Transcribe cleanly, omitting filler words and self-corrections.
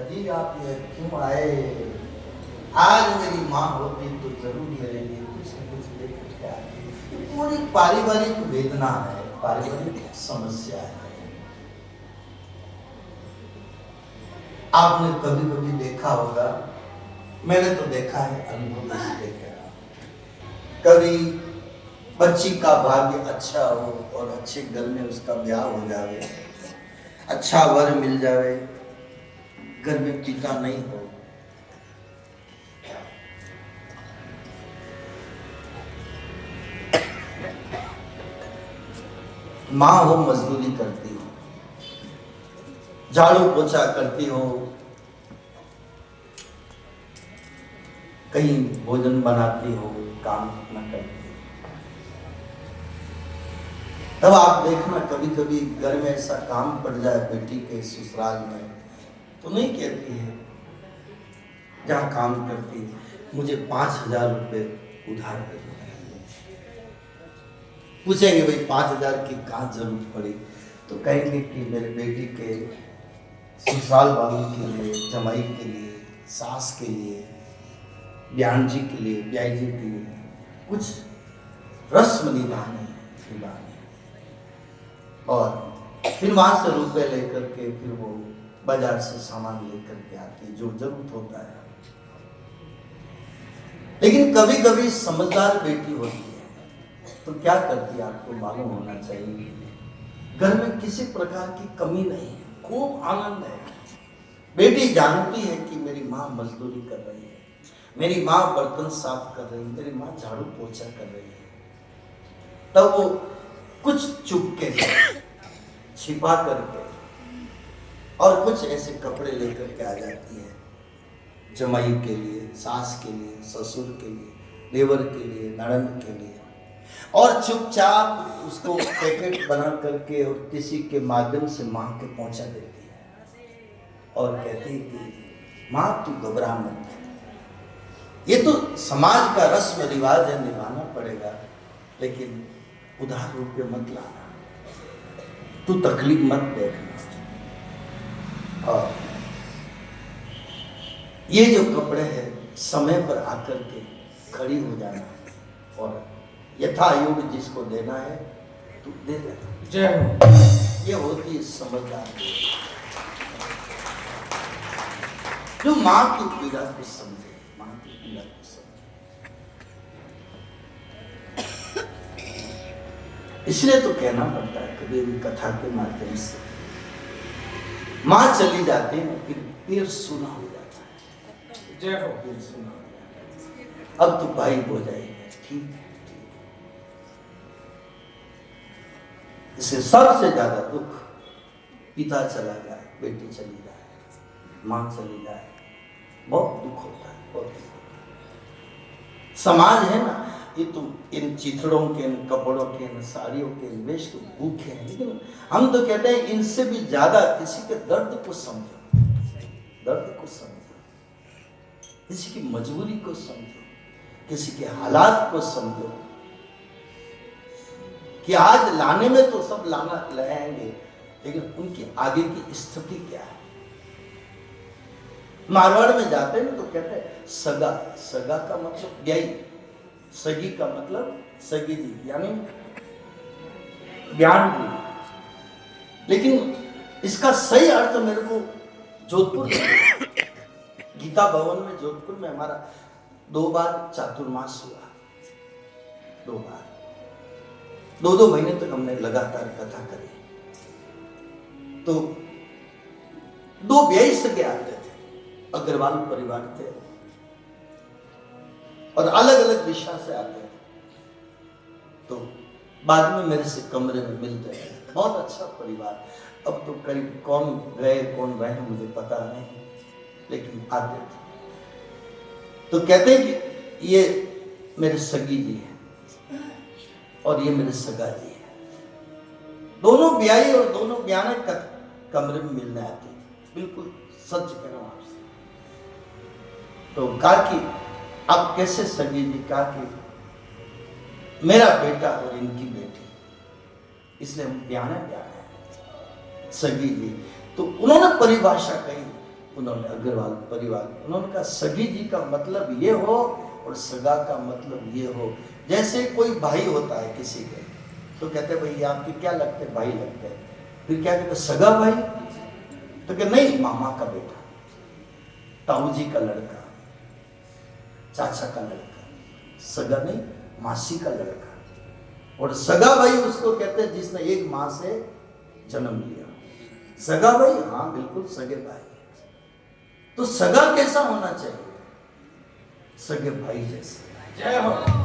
जी आप ये क्यों आए? आज मेरी माँ होती तो जरूर मेरे लिए कुछ न कुछ लेकर के आती। ये पूरी पारिवारिक वेदना है, पारिवारिक समस्या है। आपने कभी कभी देखा होगा, मैंने तो देखा है, अनुभव से देखा है। कभी बच्ची का भाग्य अच्छा हो और अच्छे घर में उसका ब्याह हो जावे, अच्छा वर मिल जावे, घर में पिता नहीं हो, माँ हो मजदूरी करती हो, झाड़ू पोछा करती हो, कहीं भोजन बनाती हो, काम अपना करती हो, तब आप देखना कभी कभी घर में ऐसा काम पड़ जाए बेटी के ससुराल में, तो नहीं कहती है जहाँ काम करती है मुझे 5,000 रुपये उधार दे दो। पूछेंगे भाई 5,000 की कहाँ जरूरत पड़ी? तो कहेंगे कि मेरे बेटी के ससुराल वालों के लिए, जमाई के लिए, सास के लिए, ब्यान जी के लिए, ब्याई जी के लिए कुछ रस्म निभानी। और फिर वहां से रुपए लेकर के फिर वो बाजार से सामान लेकर के आती जो जरूरत होता है। लेकिन कभी कभी समझदार बेटी होती है तो क्या करती है आपको मालूम होना चाहिए। घर में किसी प्रकार की कमी नहीं है, खूब आनंद है। बेटी जानती है कि मेरी माँ मजदूरी कर रही है, मेरी माँ बर्तन साफ कर रही है, मेरी माँ झाड़ू पोछा कर रही है। तब वो कुछ चुपके से छिपा करके और कुछ ऐसे कपड़े लेकर के आ जाती है, जमाई के लिए, सास के लिए, ससुर के लिए, देवर के लिए, ननद के लिए, और चुपचाप उसको पैकेट बना करके और किसी के माध्यम से माँ के पहुंचा देती है और कहती है कि माँ तू घबरा मत, ये तो समाज का रस्म रिवाज है, निभाना पड़ेगा, लेकिन उधार रुपये मत लाना, तू तकलीफ मत देखना। और ये जो कपड़े हैं समय पर आकर के खड़ी हो जाना और यथा योग जिसको देना है तो दे देना। जय हो। ये होती है समझदार जो माँ की पीड़ा को समझे, माँ की पीड़ा को समझे। इसलिए तो कहना पड़ता है कभी भी कथा के माध्यम से, माँ चली जाती है ना फिर सुना हो जाता है। जय हो। फिर सुना हो जाता है, अब तो भाई हो जाएगा, ठीक है। इससे सबसे ज्यादा दुख पिता चला जाए, बेटी चली जाए, माँ चली जाए, बहुत दुख होता है, बहुत दुख होता है। समाज है ना, ये तो इन चिथड़ों के, इन कपड़ों के, इन साड़ियों के, इन वेश के भूखे हैं, लेकिन हम तो कहते हैं इनसे भी ज्यादा किसी के दर्द को समझो, दर्द को समझो, किसी की मजबूरी को समझो, किसी के हालात को समझो कि आज लाने में तो सब लाना लाएंगे, लेकिन उनकी आगे की स्थिति क्या है। मारवाड़ में जाते हैं तो कहते हैं सगा, सगा का मतलब ब्याई, सगी का मतलब सगी जी यानी ज्ञान जी। लेकिन इसका सही अर्थ मेरे को जोधपुर गीता भवन में, जोधपुर में हमारा 2 बार चातुर्मास हुआ, 2 बार, 2 महीने तक हमने लगातार कथा करी। तो 2 ब्याई सगे आते थे, अग्रवाल परिवार थे और अलग अलग दिशा से आते थे। तो बाद में मेरे से कमरे में मिलते थे, बहुत अच्छा परिवार। अब तो करीब कौन गए कौन रहे मुझे पता नहीं, लेकिन आते थे। तो कहते हैं कि ये मेरे सगी जी हैं और ये मेरे सगा जी है। दोनों ब्याई और दोनों ब्याने कमरे में मिलने आते थे, बिल्कुल सच कह रहा हूं आपसे। तो कहा कि आप कैसे सगी जी? कहा कि मेरा बेटा और इनकी बेटी, इसलिए हम ब्याने ब्याने हैं, सगी जी। तो उन्होंने परिभाषा कही उन्होंने अग्रवाल परिवार, उन्होंने कहा सगी जी का मतलब ये हो और सगा का मतलब ये हो। जैसे कोई भाई होता है किसी के, तो कहते हैं भाई आपके क्या लगते हैं, भाई लगते हैं। फिर क्या कहते हैं, सगा भाई, तो क्या नहीं, मामा का बेटा, ताऊ जी का लड़का, चाचा का लड़का, सगा नहीं, मासी का लड़का। और सगा भाई उसको कहते हैं जिसने एक मां से जन्म लिया। सगा भाई, हाँ बिल्कुल सगे भाई। तो सगा कैसा होना चाहिए, सगे भाई जैसे। जय हो।